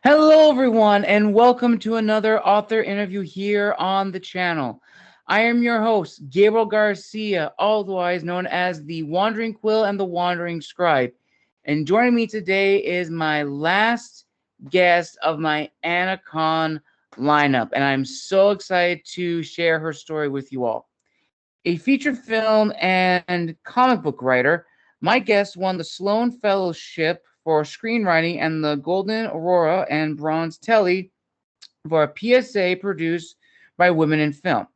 Hello, everyone, and welcome to another author interview here on the channel. I am your host, Gabriel Garcia, otherwise known as the Wandering Quill and the Wandering Scribe. And joining me today is my last guest of my Anacon lineup, and I'm so excited to share her story with you all. A feature film and comic book writer, my guest won the Sloan Fellowship for Screenwriting and the Golden Aurora and Bronze Telly for a PSA produced by Women in Film.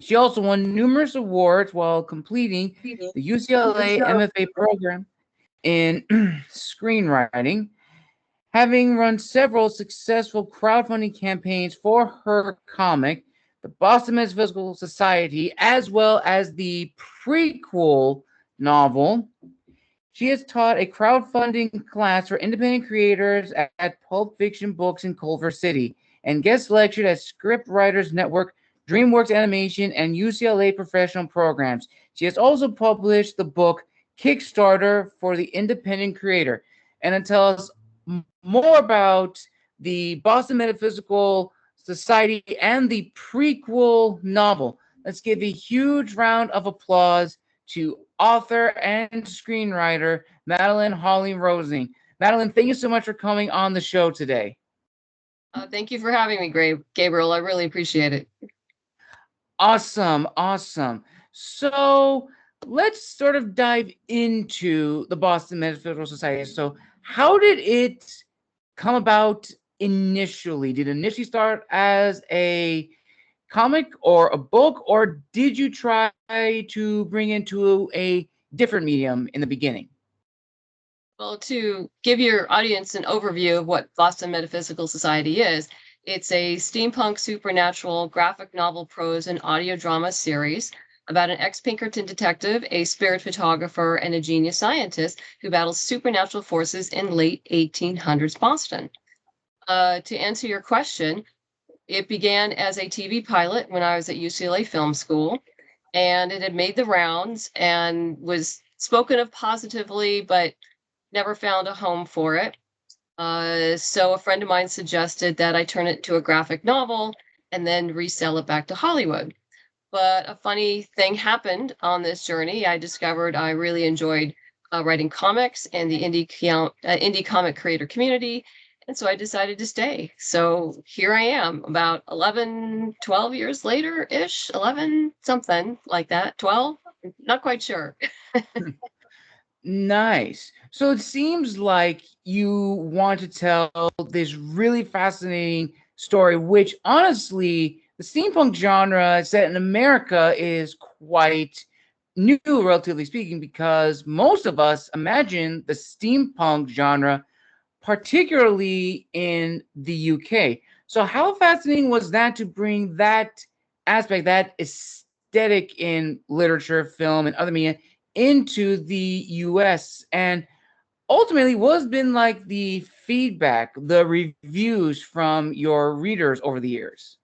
She also won numerous awards while completing the UCLA MFA program in screenwriting, having run several successful crowdfunding campaigns for her comic, the Boston Metaphysical Society, as well as the prequel novel. She has taught a crowdfunding class for independent creators at Pulp Fiction Books in Culver City and guest lectured at Scriptwriters Network, Dreamworks Animation, and UCLA Professional Programs. She has also published the book Kickstarter for the Independent Creator. And to tell us more about the Boston Metaphysical Society and the prequel novel, let's give a huge round of applause to author and screenwriter Madeleine Holly Rosing. Madeleine, thank you so much for coming on the show today. Thank you for having me, Gabriel. I really appreciate it. Awesome. So let's sort of dive into the Boston Metaphysical Society. So how did it come about initially? Did it initially start as a comic or a book, or did you try to bring into a different medium in the beginning? Well, to give your audience an overview of what Boston Metaphysical Society is, it's a steampunk supernatural graphic novel, prose, and audio drama series about an ex-Pinkerton detective, a spirit photographer, and a genius scientist who battles supernatural forces in late 1800s Boston. To answer your question, it began as a TV pilot when I was at UCLA Film School, and it had made the rounds and was spoken of positively, but never found a home for it. So a friend of mine suggested that I turn it into a graphic novel and then resell it back to Hollywood. But a funny thing happened on this journey. I discovered I really enjoyed writing comics and the indie comic creator community. And so I decided to stay. So here I am about 11, 12 years later-ish, 11, something like that, 12, not quite sure. Nice. So it seems like you want to tell this really fascinating story, which honestly, the steampunk genre set in America is quite new, relatively speaking, because most of us imagine the steampunk genre, particularly in the UK. So how fascinating was that to bring that aspect, that aesthetic in literature, film, and other media into the US? And ultimately, what's been like the feedback, the reviews from your readers over the years?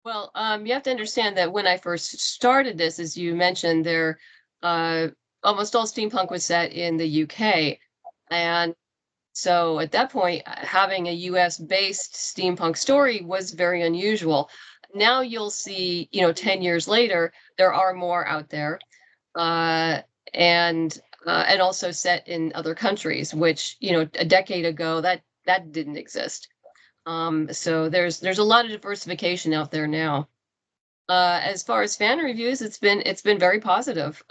Well, you have to understand that when I first started this, as you mentioned, almost all steampunk was set in the UK. And so at that point, having a US based steampunk story was very unusual. Now you'll see, 10 years later, there are more out there. And also set in other countries, which, a decade ago, that didn't exist. So there's a lot of diversification out there now. As far as fan reviews, it's been very positive.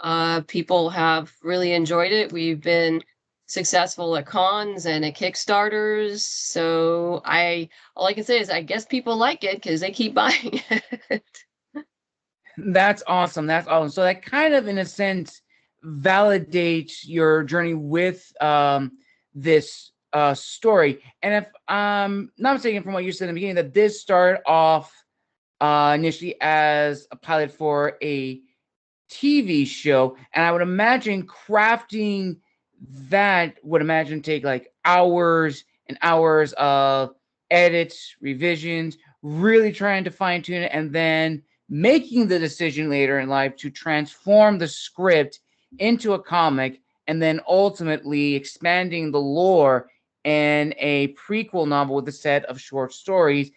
People have really enjoyed it. We've been successful at cons and at Kickstarters. So all I can say is I guess people like it because they keep buying it. That's awesome. That's awesome. So that kind of, in a sense, validates your journey with this story. And if I'm not mistaken from what you said in the beginning, that this started off initially as a pilot for a TV show, and I would imagine crafting that would imagine take like hours and hours of edits, revisions, really trying to fine tune it, and then making the decision later in life to transform the script into a comic, and then ultimately expanding the lore and a prequel novel with a set of short stories,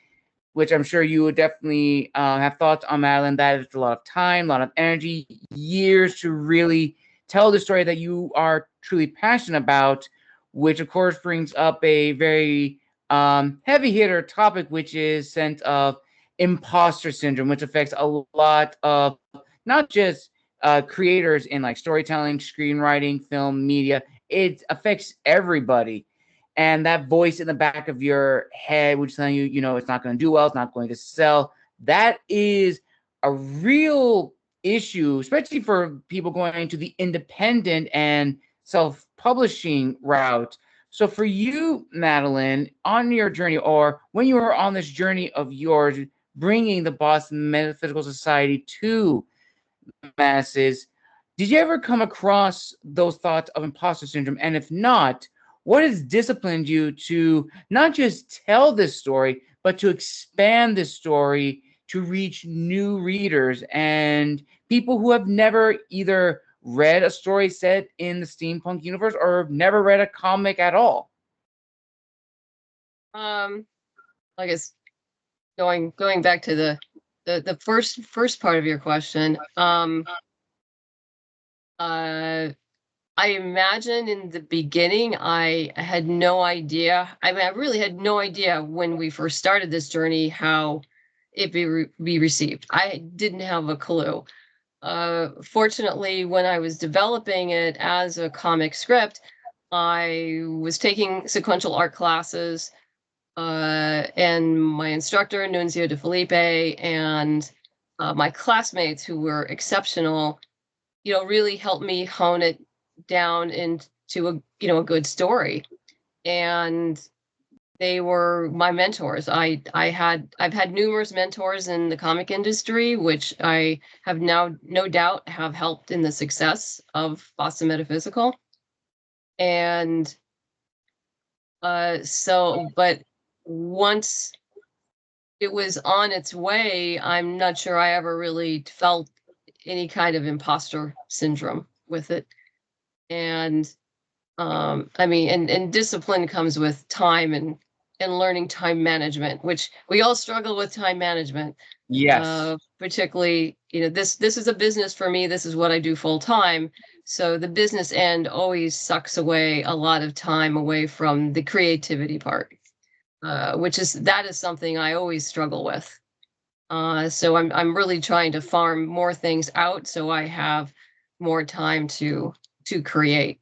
which I'm sure you would definitely have thoughts on, Madeleine. That is a lot of time, a lot of energy, years to really tell the story that you are truly passionate about, which of course brings up a very heavy hitter topic, which is sense of imposter syndrome, which affects a lot of not just creators in like storytelling, screenwriting, film, media. It affects everybody. And that voice in the back of your head, which is telling you, you know, it's not going to do well, it's not going to sell. That is a real issue, especially for people going into the independent and self-publishing route. So for you, Madeleine, on your journey, or when you were on this journey of yours, bringing the Boston Metaphysical Society to masses, did you ever come across those thoughts of imposter syndrome? And if not, what has disciplined you to not just tell this story, but to expand this story to reach new readers and people who have never either read a story set in the steampunk universe or never read a comic at all? I guess going back to the first part of your question, I imagine in the beginning, I had no idea. I mean, I really had no idea when we first started this journey how it be received. I didn't have a clue. Fortunately, when I was developing it as a comic script, I was taking sequential art classes, and my instructor, Nunzio De Felipe, and my classmates who were exceptional, really helped me hone it down into a good story. And they were my mentors. I've had numerous mentors in the comic industry, which I have now no doubt have helped in the success of Boston Metaphysical. And but once it was on its way, I'm not sure I ever really felt any kind of imposter syndrome with it. And I mean, and discipline comes with time and learning time management, which we all struggle with time management. Yes. Particularly, this is a business for me. This is what I do full time. So the business end always sucks away a lot of time away from the creativity part, that is something I always struggle with. So I'm really trying to farm more things out so I have more time to create.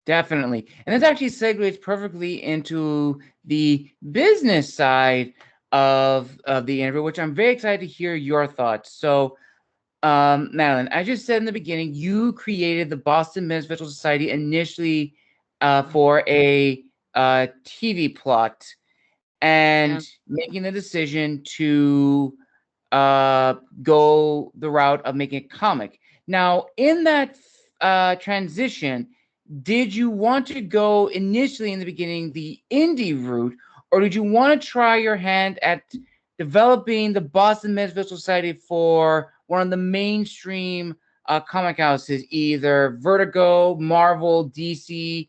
Definitely. And this actually segues perfectly into the business side of the interview, which I'm very excited to hear your thoughts. So, Madeleine, I just said in the beginning, you created the Boston Metaphysical Society initially for a TV plot and making the decision to go the route of making a comic. Now, in that transition, did you want to go initially in the beginning the indie route, or did you want to try your hand at developing the Boston Metaphysical Society for one of the mainstream comic houses, either Vertigo, Marvel, DC,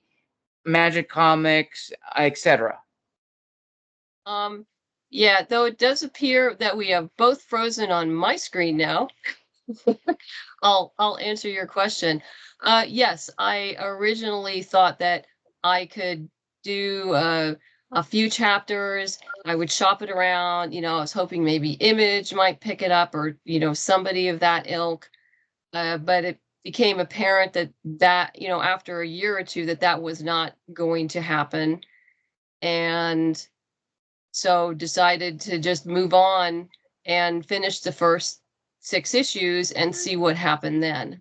Magic Comics, etc.? Yeah, though it does appear that we have both frozen on my screen now. I'll answer your question. Yes, I originally thought that I could do a few chapters. I would shop it around. I was hoping maybe Image might pick it up, or somebody of that ilk. But it became apparent that after a year or two that was not going to happen, and so decided to just move on and finish the first 6 issues and see what happened then.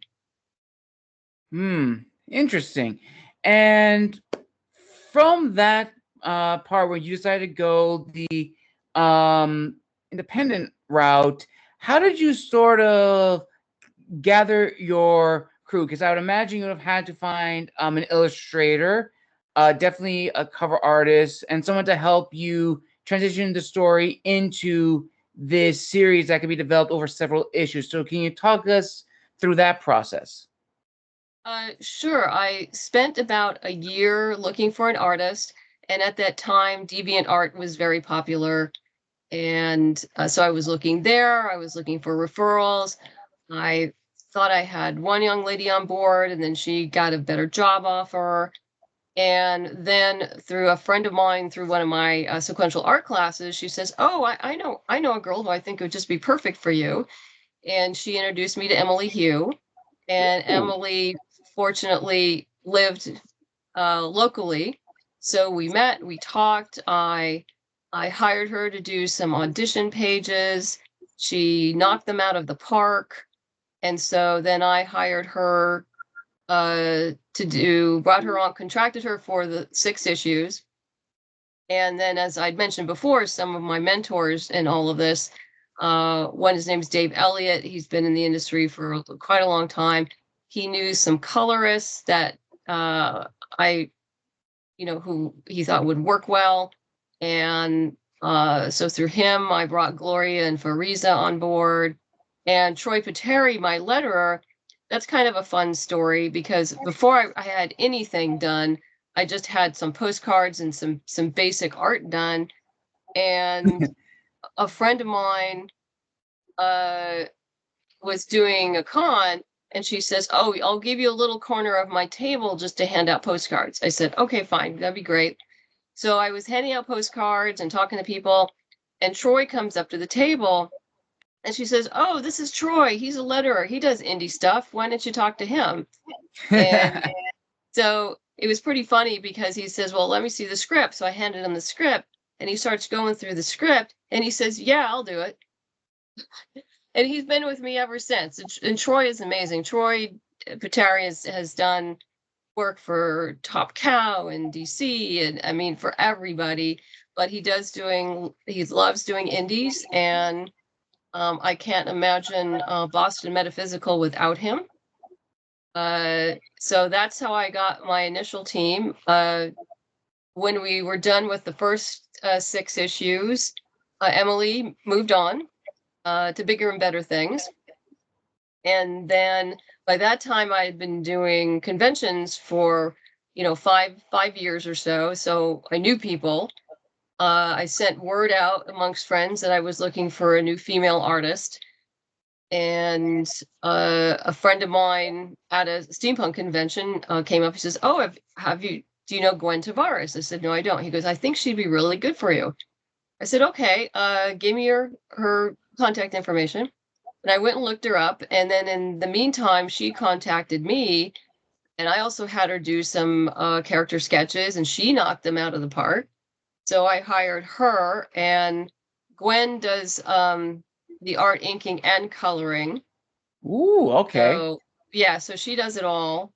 Interesting. And from that part where you decided to go the independent route, how did you sort of gather your crew? Because I would imagine you would have had to find an illustrator, definitely a cover artist, and someone to help you transition the story into this series that could be developed over several issues. So can you talk us through that process? Sure. I spent about a year looking for an artist, and at that time, DeviantArt was very popular. And so I was looking there. I was looking for referrals. I thought I had one young lady on board, and then she got a better job offer. And then through a friend of mine, through one of my sequential art classes, she says, "Oh, I know a girl who I think would just be perfect for you." And she introduced me to Emily Hugh. And Ooh. Emily fortunately lived locally, so we met, we talked. I hired her to do some audition pages. She knocked them out of the park, and so then I hired her brought her on, contracted her for the 6 issues. And then, as I'd mentioned before, some of my mentors in all of this, one, his name's Dave Elliott. He's been in the industry for quite a long time. He knew some colorists that I, who he thought would work well. And so through him, I brought Gloria and Fariza on board. And Troy Pateri, my letterer, that's kind of a fun story because before I had anything done, I just had some postcards and some basic art done. And a friend of mine uh, was doing a con, and she says, "Oh, I'll give you a little corner of my table just to hand out postcards." I said, "Okay, fine, that'd be great." So I was handing out postcards and talking to people, and Troy comes up to the table and she says, "Oh, this is Troy. He's a letterer. He does indie stuff. Why don't you talk to him?" And so it was pretty funny because he says, "Well, let me see the script." So I handed him the script, and he starts going through the script, and he says, "Yeah, I'll do it." And he's been with me ever since. And Troy is amazing. Troy Pateri has done work for Top Cow and DC, and I mean for everybody. But he loves doing indies, and I can't imagine Boston Metaphysical without him. So that's how I got my initial team. When we were done with the first 6 issues, Emily moved on to bigger and better things. And then by that time, I had been doing conventions for, 5 years or so. So I knew people. I sent word out amongst friends that I was looking for a new female artist. And a friend of mine at a steampunk convention came up and says, "Oh, do you know Gwen Tavares?" I said, "No, I don't." He goes, "I think she'd be really good for you." I said, "Okay, give me her contact information." And I went and looked her up. And then in the meantime, she contacted me. And I also had her do some character sketches, and she knocked them out of the park. So I hired her, and Gwen does the art, inking, and coloring. Ooh, okay. So yeah, so she does it all.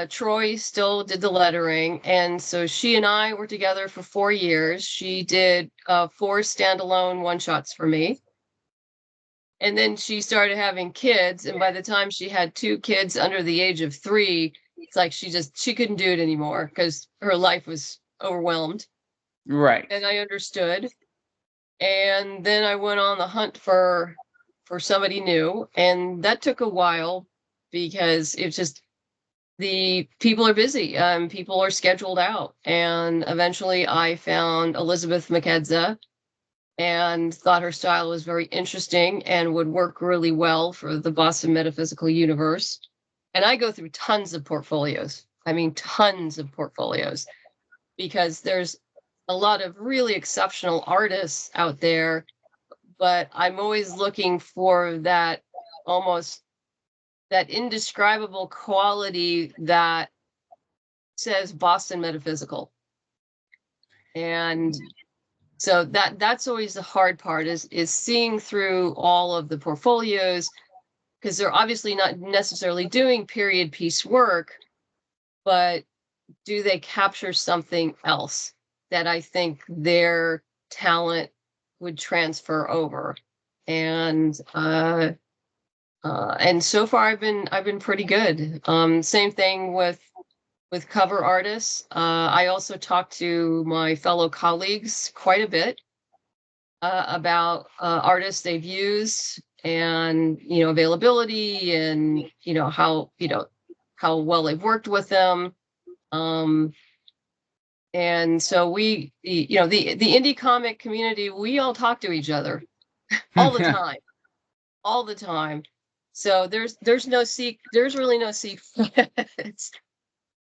Troy still did the lettering, and so she and I were together for 4 years. She did 4 standalone one-shots for me. And then she started having kids, and by the time she had 2 kids under the age of 3, it's like she couldn't do it anymore because her life was overwhelmed. Right. And I understood. And then I went on the hunt for somebody new, and that took a while because it's just the people are busy. People are scheduled out, and eventually I found Elizabeth McKedza and thought her style was very interesting and would work really well for the Boston Metaphysical universe. And I go through tons of portfolios. I mean, tons of portfolios, because there's a lot of really exceptional artists out there, but I'm always looking for that indescribable quality that says Boston Metaphysical. And so that's always the hard part is seeing through all of the portfolios, because they're obviously not necessarily doing period piece work, but do they capture something else that I think their talent would transfer over? And so far I've been pretty good. Same thing with cover artists. I also talk to my fellow colleagues quite a bit about artists they've used, and availability, and how how well they've worked with them. And so the indie comic community, we all talk to each other all the time, all the time. So there's really no secrets.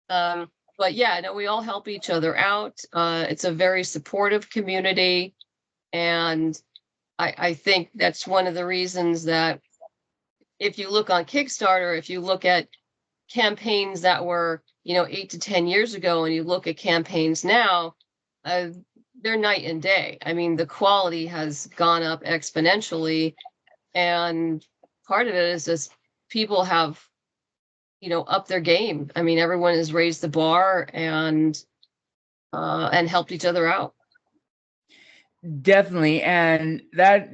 But yeah, no, we all help each other out. It's a very supportive community. And I think that's one of the reasons that if you look on Kickstarter, if you look at campaigns that were, 8 to 10 years ago, and you look at campaigns now, they're night and day. I mean, the quality has gone up exponentially. And part of it is just people have, upped their game. I mean, everyone has raised the bar and helped each other out. Definitely. And that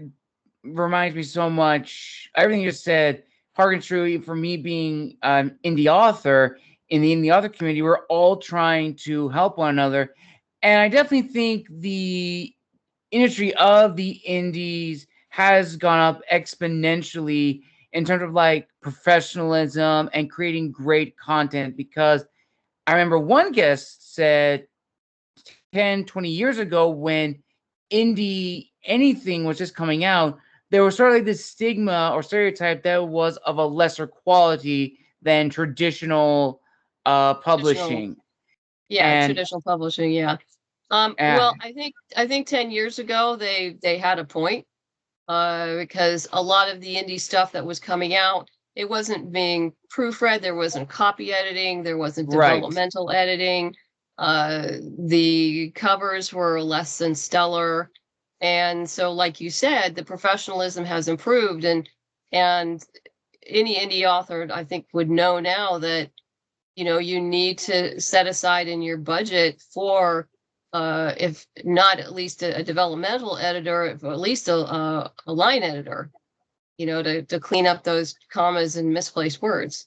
reminds me so much. Everything you said harkens true for me being an indie author. In the indie author community, we're all trying to help one another. And I definitely think the industry of the indies has gone up exponentially in terms of like professionalism and creating great content, because I remember one guest said 10, 20 years ago when indie anything was just coming out, there was sort of like this stigma or stereotype that was of a lesser quality than traditional publishing. Traditional publishing. Yeah. Well, I think 10 years ago they had a point, because a lot of the indie stuff that was coming out, it wasn't being proofread, there wasn't copy editing, there wasn't developmental editing. The covers were less than stellar. And so, like you said, the professionalism has improved, and any indie author, I think, would know now that, you need to set aside in your budget for, if not at least a developmental editor, at least a line editor, to clean up those commas and misplaced words.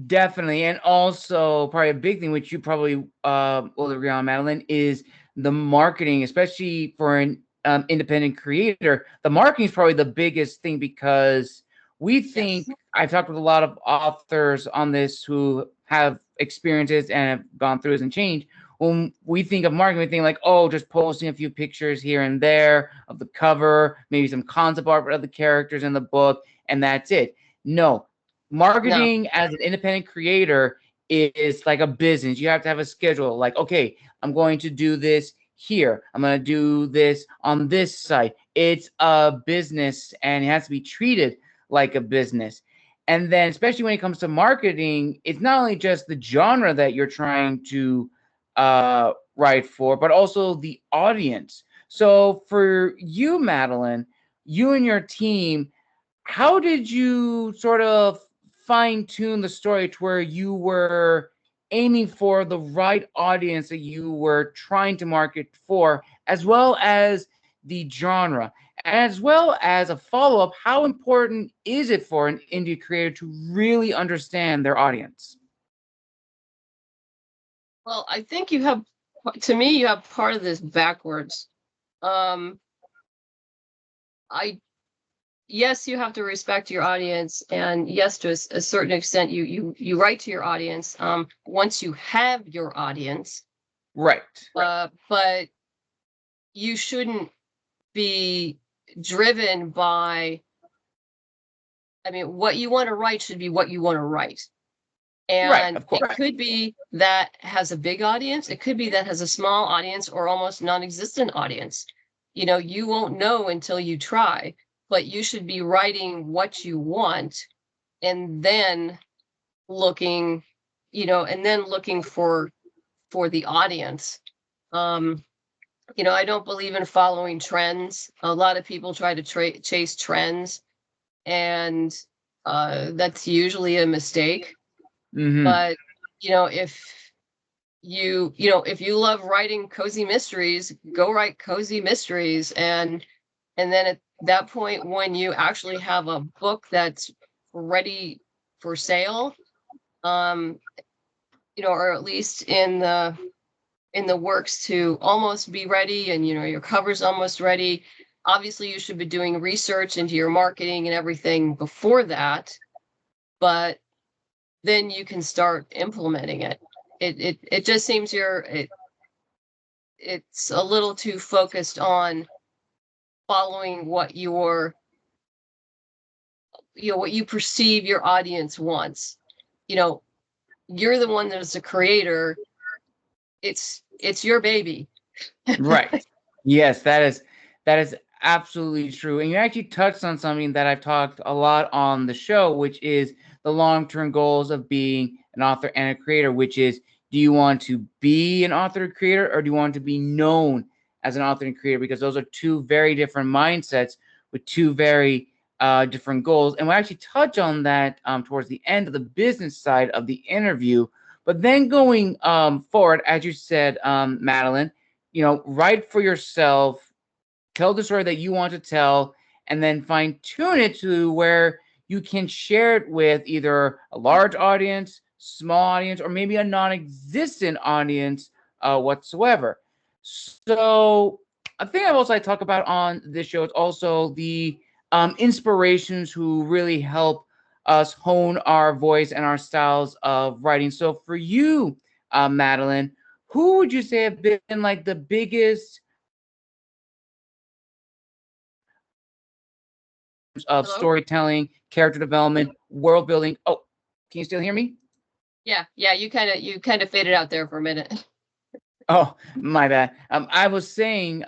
Definitely. And also probably a big thing, which you probably will agree on, Madeleine, is the marketing, especially for an independent creator. The marketing is probably the biggest thing, because we think, yes, I've talked with a lot of authors on this who have experiences and have gone through this and changed. When we think of marketing, we think like, oh, just posting a few pictures here and there of the cover, maybe some concept art of the characters in the book, and that's it. No, marketing as an independent creator is like a business. You have to have a schedule. Like, okay, I'm going to do this here. I'm going to do this on this site. It's a business, and it has to be treated like a business. And then, especially when it comes to marketing, it's not only just the genre that you're trying to write for, but also the audience. So for you, Madeleine, you and your team, how did you sort of fine-tune the story to where you were aiming for the right audience that you were trying to market for, as well as the genre, as well as a follow-up? How important is it for an indie creator to really understand their audience? Well, I think you have part of this backwards. Yes, you have to respect your audience, and yes, to a certain extent, you write to your audience. Once you have your audience, right. But you shouldn't be driven by. I mean, what you want to write should be what you want to write, and it could be that has a big audience. It could be that has a small audience or almost non-existent audience. You won't know until you try. But you should be writing what you want, and then looking, for the audience. I don't believe in following trends. A lot of people try to chase trends, and that's usually a mistake. Mm-hmm. But if you love writing cozy mysteries, go write cozy mysteries, and then at that point, when you actually have a book that's ready for sale, or at least in the works to almost be ready, and your cover's almost ready, obviously you should be doing research into your marketing and everything before that. But then you can start implementing it. It just seems it's a little too focused on following what what you perceive your audience wants. You're the one that's a creator. It's your baby. Right. Yes, that is absolutely true. And you actually touched on something that I've talked a lot on the show, which is the long-term goals of being an author and a creator, which is, do you want to be an author and creator, or do you want to be known as an author and creator? Because those are two very different mindsets with two very different goals. And we'll actually touch on that towards the end of the business side of the interview. But then going forward, as you said, Madeleine, write for yourself, tell the story that you want to tell, and then fine tune it to where you can share it with either a large audience, small audience, or maybe a non-existent audience whatsoever. So a thing I've also talk about on this show is also the inspirations who really help us hone our voice and our styles of writing. So for you, Madeleine, who would you say have been like the biggest of Hello? storytelling, character development, world building? Oh, can you still hear me? Yeah, you kind of faded out there for a minute. Oh, my bad. I was saying,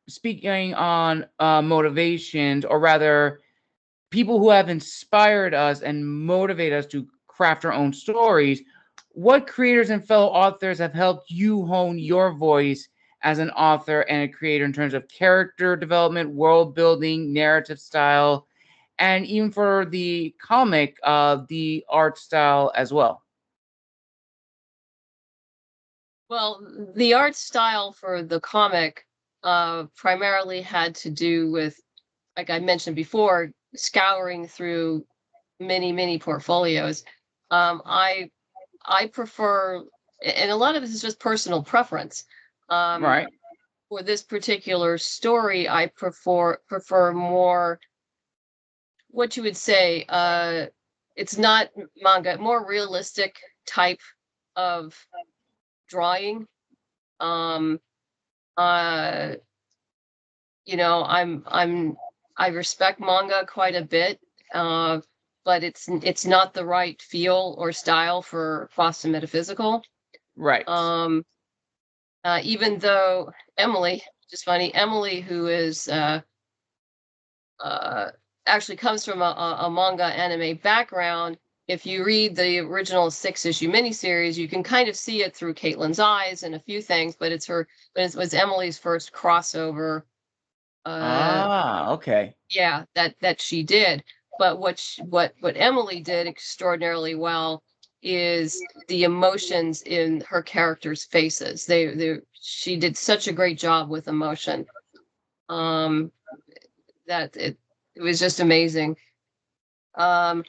speaking on motivations, or rather, people who have inspired us and motivate us to craft our own stories. What creators and fellow authors have helped you hone your voice as an author and a creator in terms of character development, world building, narrative style, and even for the comic, the art style as well? Well, the art style for the comic primarily had to do with, like I mentioned before, scouring through many portfolios. I prefer, and a lot of this is just personal preference. Um, Right. for this particular story, I prefer more what you would say. It's not manga, more realistic type of drawing. Um, uh, I respect manga quite a bit, but it's not the right feel or style for Boston Metaphysical. Right. Um, even though Emily, just funny, Emily, who is uh, actually comes from a manga anime background. If you read the original 6-issue miniseries, you can kind of see it through Caitlin's eyes and a few things, but it was Emily's first crossover. Okay. Yeah, that she did. But what Emily did extraordinarily well is the emotions in her characters' faces. She did such a great job with emotion. Um, that it was just amazing. Um,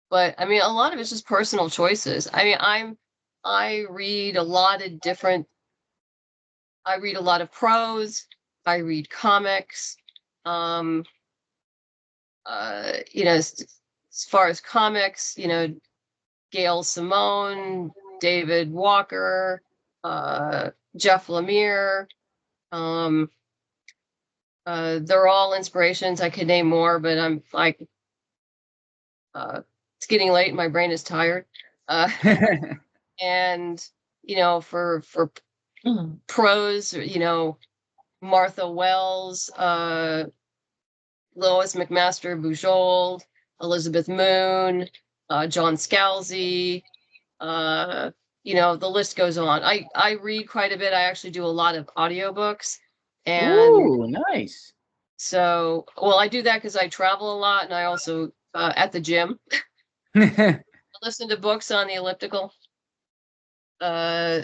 but I mean, a lot of it's just personal choices. I mean, I read a lot of different. I read a lot of prose. I read comics. Um, as far as comics, Gail Simone, David Walker, Jeff Lemire. Um, they're all inspirations. I could name more, but I'm like, it's getting late. My brain is tired. Uh, and for prose, Martha Wells, Lois McMaster Bujold, Elizabeth Moon, John Scalzi. The list goes on. I read quite a bit. I actually do a lot of audiobooks. And Ooh, nice. so, well, I do that because I travel a lot, and I also at the gym listen to books on the elliptical. Uh,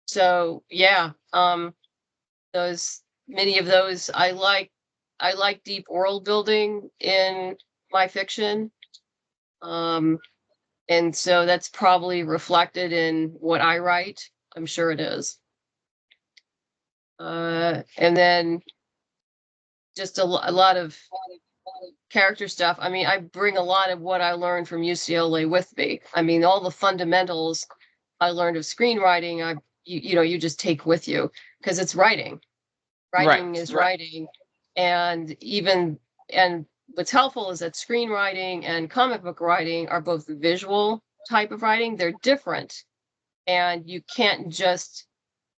so yeah, those many of those I like. I like deep world building in my fiction. And so that's probably reflected in what I write. I'm sure it is. And then just a lot of character stuff, I mean, I bring a lot of what I learned from UCLA with me. I mean, all the fundamentals I learned of screenwriting, you just take with you, because it's writing. Writing is writing. And what's helpful is that screenwriting and comic book writing are both visual type of writing. They're different. And you can't just,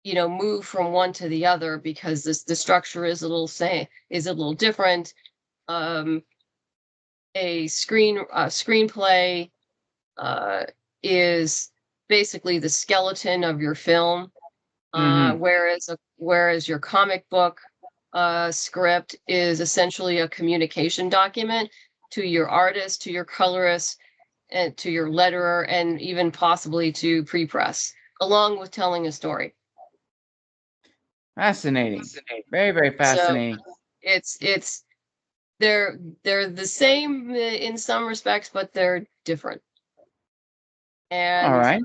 move from one to the other, because the structure is a little different. A screenplay is basically the skeleton of your film, whereas your comic book script is essentially a communication document to your artist, to your colorist, and to your letterer, and even possibly to pre-press, along with telling a story. Fascinating. Very, very fascinating. So it's they're the same in some respects, but they're different. And all right.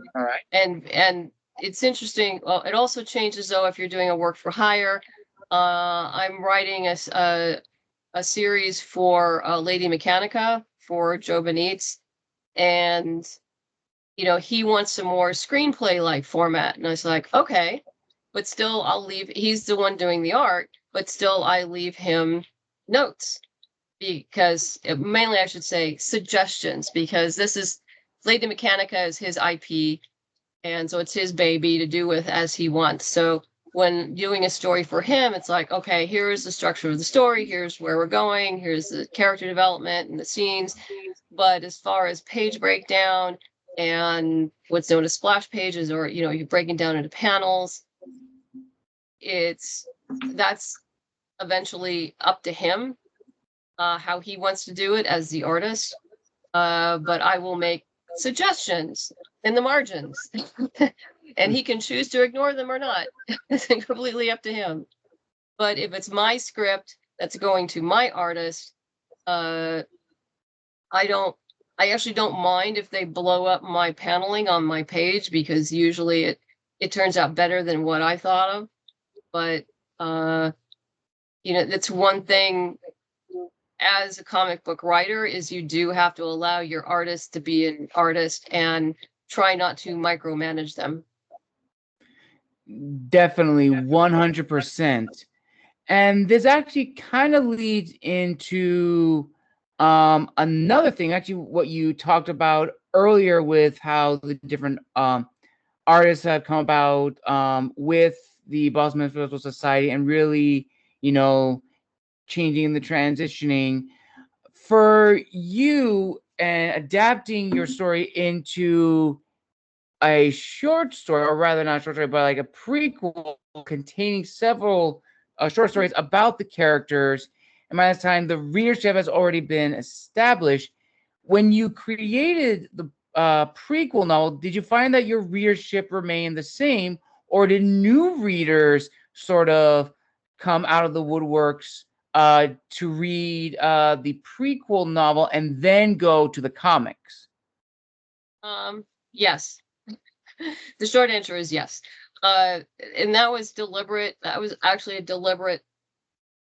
And it's interesting. Well, it also changes though if you're doing a work for hire. I'm writing a series for Lady Mechanica for Joe Benitez, and he wants some more screenplay like format, and I was like, okay, but still he's the one doing the art, but still I leave him notes, because mainly I should say suggestions, because this is Lady Mechanica is his IP, and so it's his baby to do with as he wants. So when doing a story for him, it's like, okay, here's the structure of the story, here's where we're going, here's the character development and the scenes. But as far as page breakdown and what's known as splash pages, or you're breaking down into panels, that's eventually up to him, how he wants to do it as the artist. But I will make suggestions in the margins, and he can choose to ignore them or not. It's completely up to him. But if it's my script that's going to my artist, I actually don't mind if they blow up my paneling on my page, because usually it turns out better than what I thought of. But that's one thing as a comic book writer, is you do have to allow your artist to be an artist and try not to micromanage them. Definitely 100%. And this actually kind of leads into another thing, actually, what you talked about earlier with how the different artists have come about with the Boston Metaphysical Society, and really, changing the transitioning for you and adapting your story into a short story, or rather not a short story, but like a prequel containing several short stories about the characters. And by this time, the readership has already been established. When you created the prequel novel, did you find that your readership remained the same, or did new readers sort of come out of the woodworks to read the prequel novel and then go to the comics? Yes. The short answer is yes. And that was deliberate. That was actually a deliberate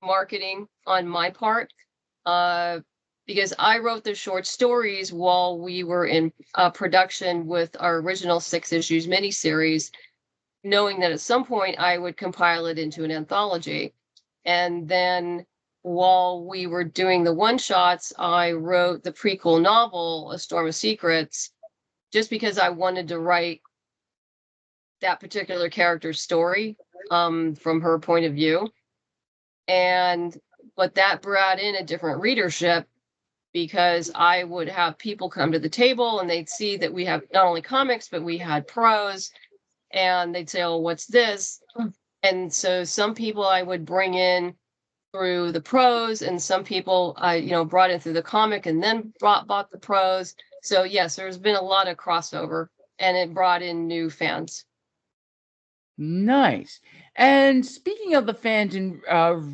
marketing on my part, because I wrote the short stories while we were in production with our original 6 issues miniseries, knowing that at some point I would compile it into an anthology. And then while we were doing the one-shots, I wrote the prequel novel, A Storm of Secrets, just because I wanted to write that particular character's story from her point of view. But that brought in a different readership, because I would have people come to the table and they'd see that we have not only comics, but we had prose, and they'd say, oh, what's this? And so some people I would bring in through the prose, and some people I brought in through the comic and then bought the prose. So yes, there's been a lot of crossover, and it brought in new fans. Nice. And speaking of the fans and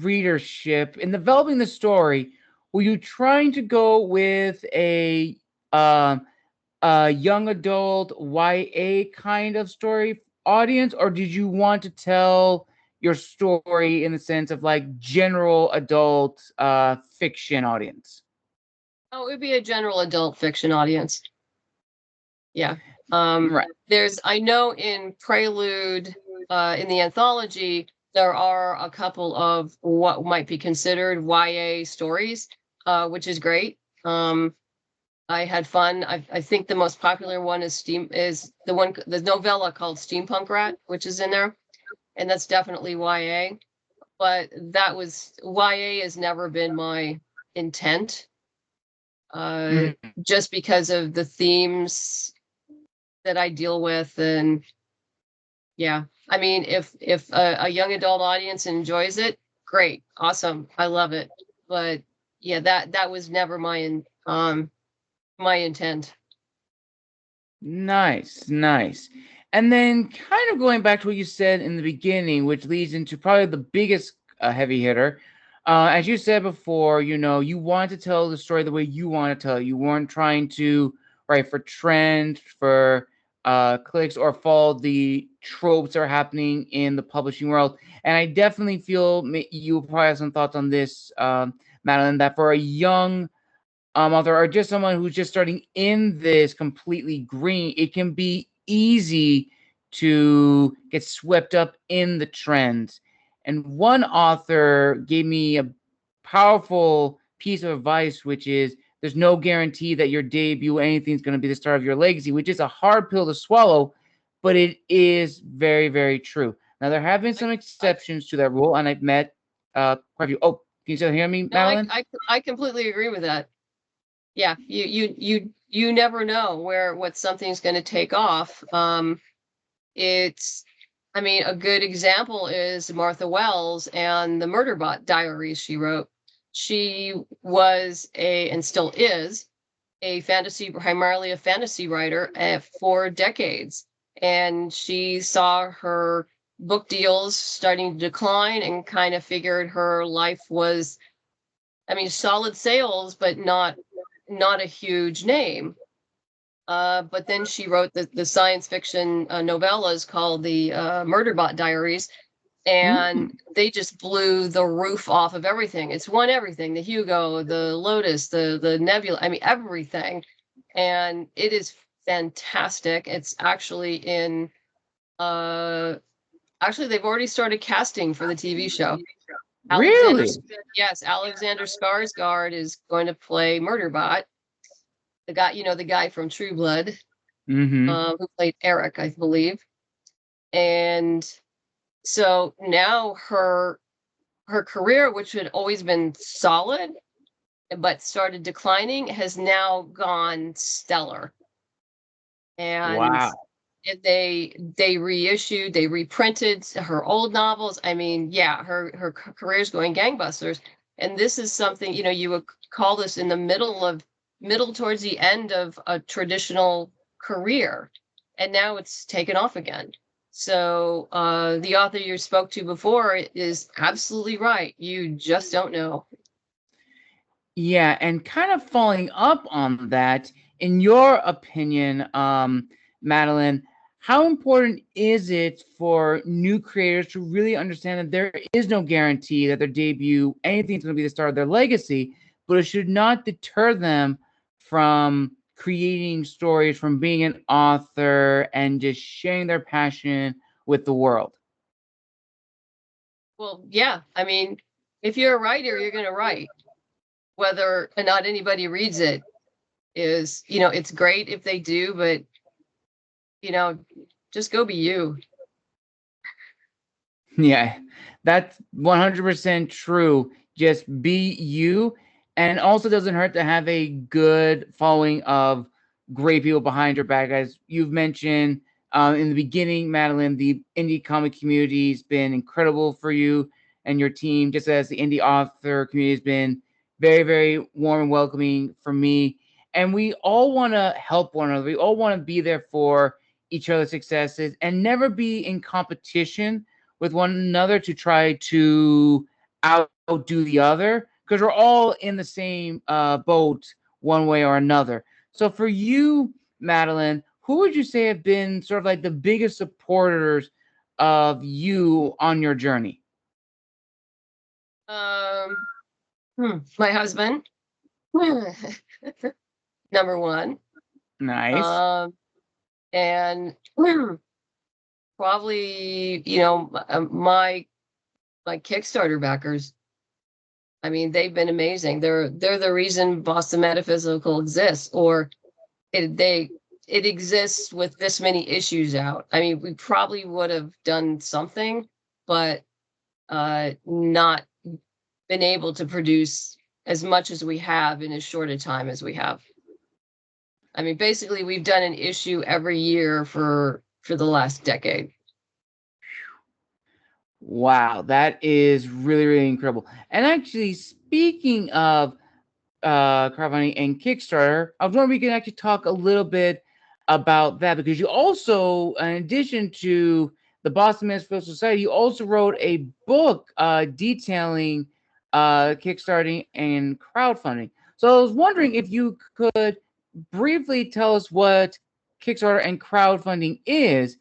readership, in developing the story, were you trying to go with a young adult YA kind of story audience, or did you want to tell your story in the sense of like general adult fiction audience? Oh, it would be a general adult fiction audience. Yeah. Right. I know in Prelude, in the anthology, there are a couple of what might be considered YA stories, which is great. I had fun. I think the most popular one is the novella called Steampunk Rat, which is in there, and that's definitely YA. But YA has never been my intent, Mhm. just because of the themes that I deal with. And yeah, I mean, if a young adult audience enjoys it, great, awesome, I love it. But yeah, that was never my intent. Nice, nice. And then kind of going back to what you said in the beginning, which leads into probably the biggest heavy hitter. As you said before, you want to tell the story the way you want to tell it. You weren't trying to write for trend, for clicks, or follow the tropes that are happening in the publishing world. And I definitely feel you probably have some thoughts on this, Madeleine, that for a young author or just someone who's just starting in this completely green, it can be easy to get swept up in the trends. And one author gave me a powerful piece of advice, which is there's no guarantee that your debut anything's going to be the start of your legacy, which is a hard pill to swallow, but it is very, very true. Now, there have been some I exceptions to that rule, and I've met quite a few. Oh, can you still hear me, no, Madeline? I completely agree with that. Yeah, you never know what something's going to take off. It's I mean, a good example is Martha Wells and the Murderbot diaries she wrote. She was and still is, primarily a fantasy writer for decades. And she saw her book deals starting to decline and kind of figured her life was, I mean, solid sales, but not a huge name. But then she wrote the science fiction novellas called the Murderbot Diaries, and they just blew the roof off of everything. It's won everything: the Hugo, the Lotus, the Nebula. I mean, everything, and it is fantastic. It's actually in. Actually, they've already started casting for the TV show. Alexander, Really? yes, Alexander Skarsgård is going to play Murderbot, the guy from True Blood, Mm-hmm. who played Eric, I believe. And so now her career, which had always been solid but started declining, has now gone stellar. And Wow. they reissued, they reprinted her old novels. I mean, yeah, her career's going gangbusters. And this is something, you would call this in the middle towards the end of a traditional career. And now it's taken off again. So the author you spoke to before is absolutely right. You just don't know. Yeah, and kind of following up on that, in your opinion, Madeline, how important is it for new creators to really understand that there is no guarantee that their debut, anything's going to be the start of their legacy, but it should not deter them from creating stories, from being an author, and just sharing their passion with the world? Well, yeah, I mean, if you're a writer, you're going to write. Whether or not anybody reads it is, it's great if they do, but, you know, just go be you. Yeah, that's 100% true. Just be you. And also doesn't hurt to have a good following of great people behind your back. As you've mentioned in the beginning, Madeline, the indie comic community has been incredible for you and your team, just as the indie author community has been very, very warm and welcoming for me. And we all want to help one another. We all want to be there for each other's successes and never be in competition with one another to try to outdo the other, because we're all in the same boat one way or another. So for you, Madeleine, who would you say have been sort of like the biggest supporters of you on your journey? Um, my husband. number one. Nice. And probably, my Kickstarter backers, I mean, they've been amazing. They're the reason Boston Metaphysical exists, or it exists with this many issues out. I mean, we probably would have done something, but not been able to produce as much as we have in as short a time as we have. I mean, basically, we've done an issue every year for the last decade. Wow, that is really, really incredible. And actually, speaking of crowdfunding and Kickstarter, I was wondering if we can actually talk a little bit about that, because you also, in addition to the Boston Metaphysical Society, you also wrote a book detailing Kickstarting and crowdfunding. So I was wondering if you could briefly tell us what Kickstarter and crowdfunding is,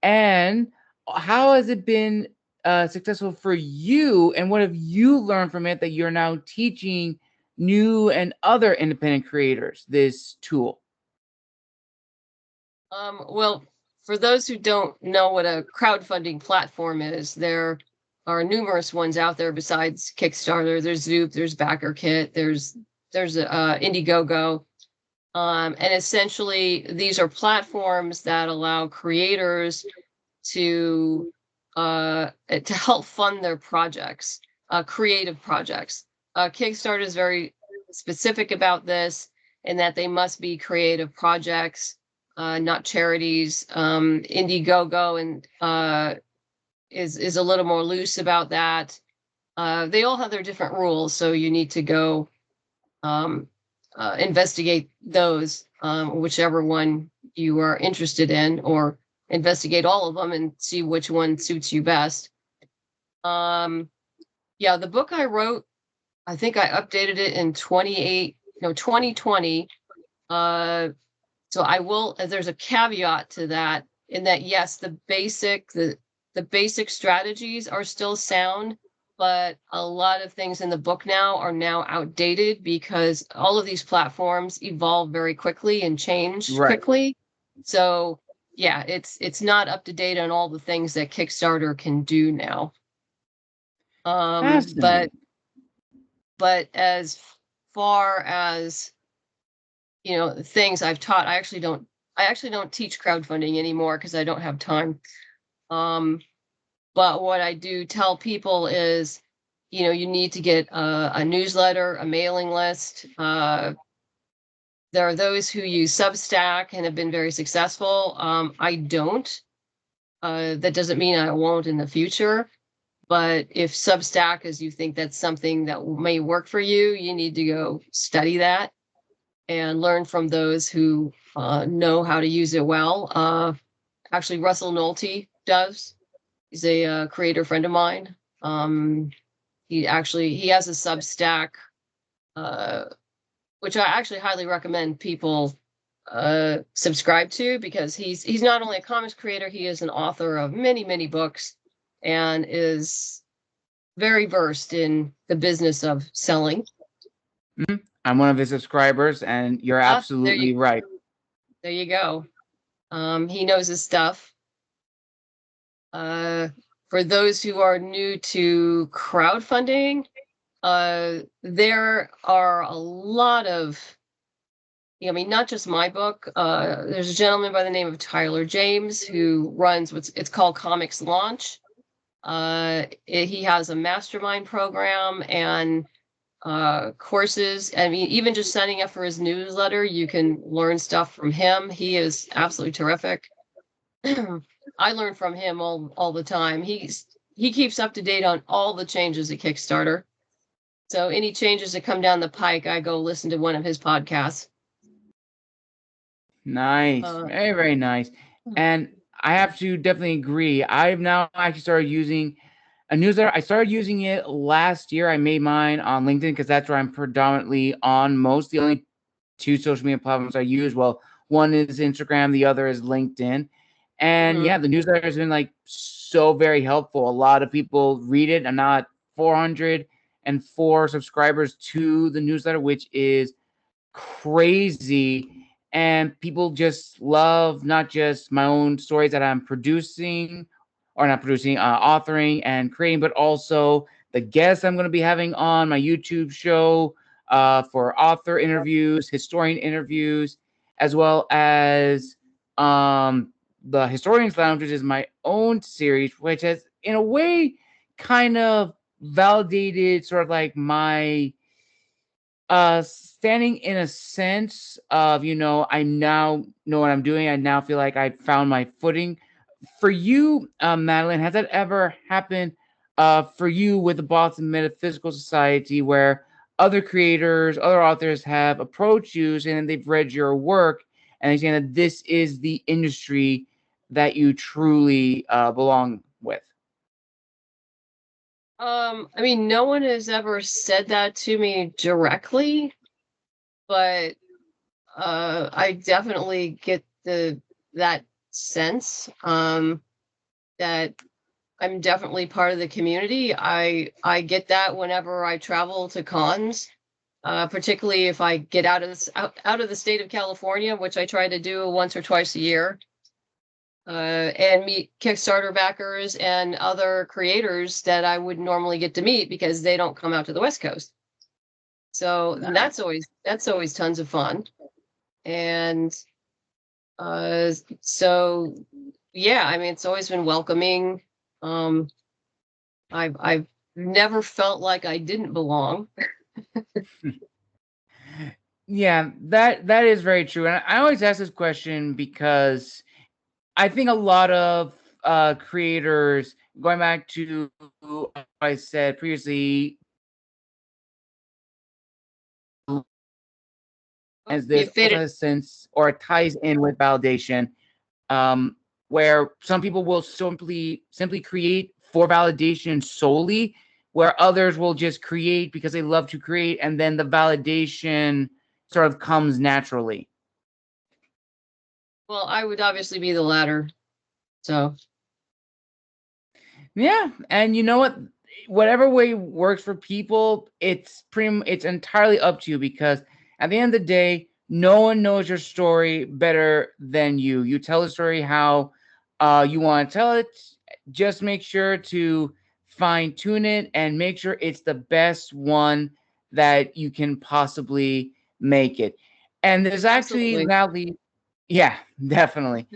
and how has it been successful for you, and what have you learned from it that you're now teaching new and other independent creators this tool? Well, for those who don't know what a crowdfunding platform is, there are numerous ones out there besides Kickstarter. There's Zoop, there's BackerKit, there's Indiegogo. And essentially, these are platforms that allow creators to help fund their projects, creative projects. Kickstarter is very specific about this, in that they must be creative projects, not charities. Indiegogo and is a little more loose about that. They all have their different rules, so you need to go investigate those, whichever one you are interested in, or investigate all of them and see which one suits you best. Yeah, the book I wrote, I think I updated it in 2020. So I will, there's a caveat to that, in that, yes, the basic strategies are still sound, but a lot of things in the book now are now outdated, because all of these platforms evolve very quickly and change quickly. So yeah, it's not up to date on all the things that Kickstarter can do now. But as far as things I've taught, I actually don't teach crowdfunding anymore, because I don't have time. But what I do tell people is, you need to get a newsletter, a mailing list. There are those who use Substack and have been very successful. I don't. That doesn't mean I won't in the future. But if Substack is, you think that's something that may work for you, you need to go study that and learn from those who know how to use it well. Actually, Russell Nolte does. He's a creator friend of mine. He has a Substack, which I actually highly recommend people subscribe to, because he's not only a comics creator, he is an author of many, many books, and is very versed in the business of selling. Mm-hmm. I'm one of his subscribers, and you're absolutely right. There you go. He knows his stuff. For those who are new to crowdfunding, there are a lot of, not just my book. There's a gentleman by the name of Tyler James who runs it's called Comics Launch. He has a mastermind program and courses. I mean, even just signing up for his newsletter, you can learn stuff from him. He is absolutely terrific. I learn from him all the time. He keeps up to date on all the changes at Kickstarter. So any changes that come down the pike, I go listen to one of his podcasts. Nice. Very, very nice. And I have to definitely agree. I've now actually started using a newsletter. I started using it last year. I made mine on LinkedIn, because that's where I'm predominantly on most. The only two social media platforms I use, well, one is Instagram, the other is LinkedIn. And yeah, the newsletter has been so very helpful. A lot of people read it. I'm now at 404 subscribers to the newsletter, which is crazy, and people just love not just my own stories that I'm producing or not producing, authoring and creating, but also the guests I'm going to be having on my YouTube show for author interviews, historian interviews, as well as the Historians Lounge, which is my own series, which has, in a way, kind of validated sort of like my standing in a sense of, I now know what I'm doing. I now feel like I found my footing. For you, Madeleine, has that ever happened for you with the Boston Metaphysical Society, where other creators, other authors have approached you saying that they've read your work and they're saying that this is the industry that you truly belong with? I mean, no one has ever said that to me directly, but I definitely get that sense that I'm definitely part of the community. I get that whenever I travel to cons, particularly if I get out of the state of California, which I try to do once or twice a year, and meet Kickstarter backers and other creators that I would normally get to meet because they don't come out to the West Coast. So that's always tons of fun. And so yeah, I mean, it's always been welcoming. I've never felt like I didn't belong. Yeah, that is very true. And I always ask this question because I think a lot of creators, going back to what I said previously, as You this fit also it. has sense or it ties in with validation, um, where some people will simply create for validation solely, where others will just create because they love to create, and then the validation sort of comes naturally. Well, I would obviously be the latter. So Yeah, and you know what? Whatever way works for people, it's entirely up to you, because at the end of the day, no one knows your story better than you. You tell the story how you want to tell it. Just make sure to fine tune it and make sure it's the best one that you can possibly make it. And there's actually absolutely. now the yeah, definitely.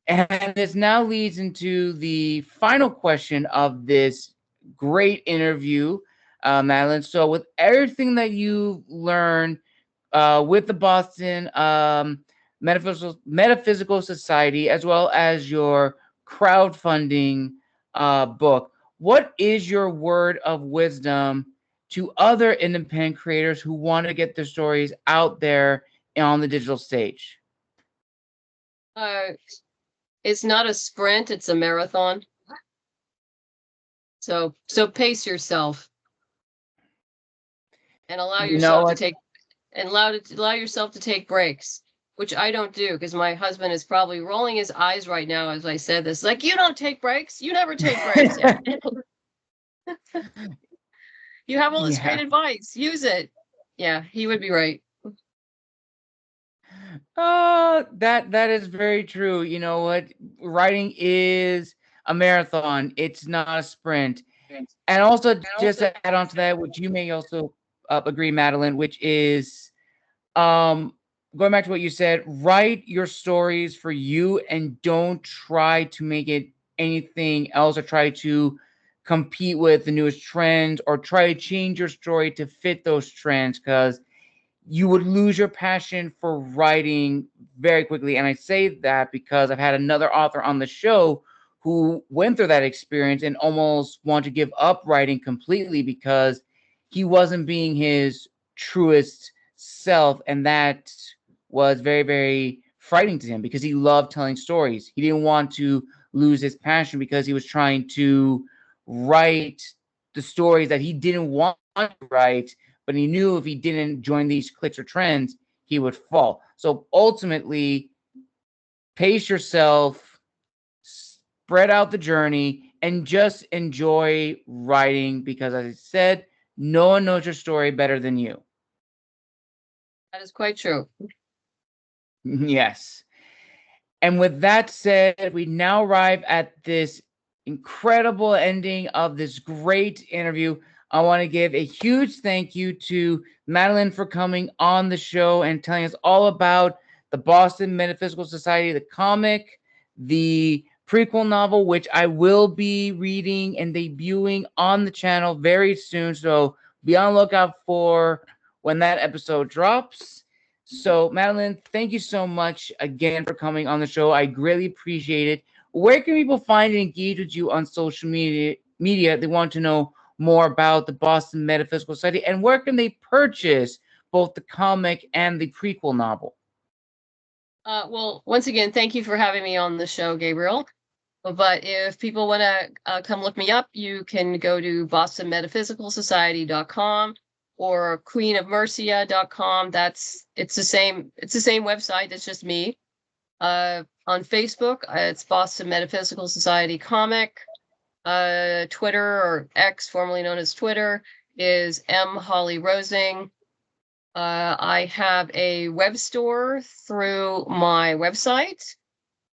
And this now leads into the final question of this great interview, Madeleine. So, with everything that you learned with the Boston Metaphysical Society, as well as your crowdfunding book, what is your word of wisdom to other independent creators who want to get their stories out there on the digital stage? Uh, it's not a sprint; it's a marathon. So pace yourself and allow You know yourself to what? take and allow yourself to take breaks, which I don't do because my husband is probably rolling his eyes right now as I said this. Like, you don't take breaks. You never take breaks. You have all this Yeah. great advice. Use it. Yeah, he would be right. That is very true. You know what? Writing is a marathon. It's not a sprint. And also, just to add on to that, which you may also agree, Madeleine, which is um, going back to what you said, write your stories for you and don't try to make it anything else or try to compete with the newest trends or try to change your story to fit those trends, because you would lose your passion for writing very quickly. And I say that because I've had another author on the show who went through that experience and almost wanted to give up writing completely because he wasn't being his truest self. And that was very, very frightening to him because he loved telling stories. He didn't want to lose his passion because he was trying to write the stories that he didn't want to write, but he knew if he didn't join these clicks or trends, he would fall. So ultimately, pace yourself, spread out the journey, and just enjoy writing because, as I said, no one knows your story better than you. That is quite true. Yes. And with that said, we now arrive at this incredible ending of this great interview. I want to give a huge thank you to Madeleine for coming on the show and telling us all about the Boston Metaphysical Society, the comic, the prequel novel, which I will be reading and debuting on the channel very soon. So be on the lookout for when that episode drops. So, Madeleine, thank you so much again for coming on the show. I greatly appreciate it. Where can people find and engage with you on social media? They want to know more about the Boston Metaphysical Society, and where can they purchase both the comic and the prequel novel? Well, once again, thank you for having me on the show, Gabriel. But if people want to come look me up, you can go to bostonmetaphysicalsociety.com or queenofmercia.com. It's the same website. It's just me. On Facebook, it's Boston Metaphysical Society Comic. Twitter, or X, formerly known as Twitter, is M Holly Rosing. I have a web store through my website,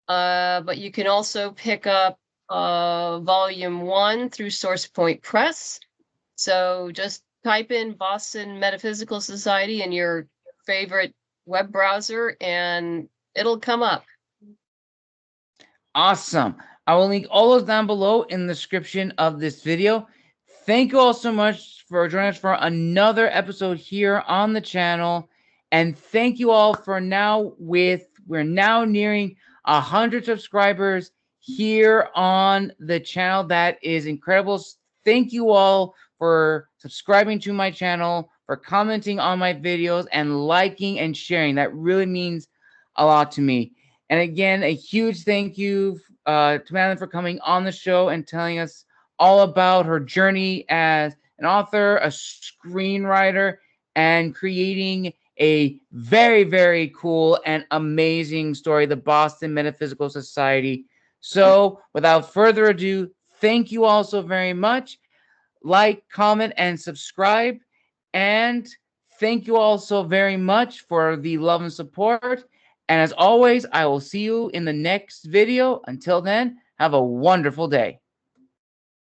but you can also pick up Volume 1 through SourcePoint Press. So just type in Boston Metaphysical Society in your favorite web browser and it'll come up. Awesome. I will link all those down below in the description of this video. Thank you all so much for joining us for another episode here on the channel. And thank you all for we're now nearing 100 subscribers here on the channel. That is incredible. Thank you all for subscribing to my channel, for commenting on my videos, and liking and sharing. That really means a lot to me. And again, a huge thank you to Madeleine for coming on the show and telling us all about her journey as an author, a screenwriter, and creating a very, very cool and amazing story, the Boston Metaphysical Society. So without further ado, thank you all so very much. Like, comment, and subscribe. And thank you all so very much for the love and support. And as always, I will see you in the next video. Until then, have a wonderful day.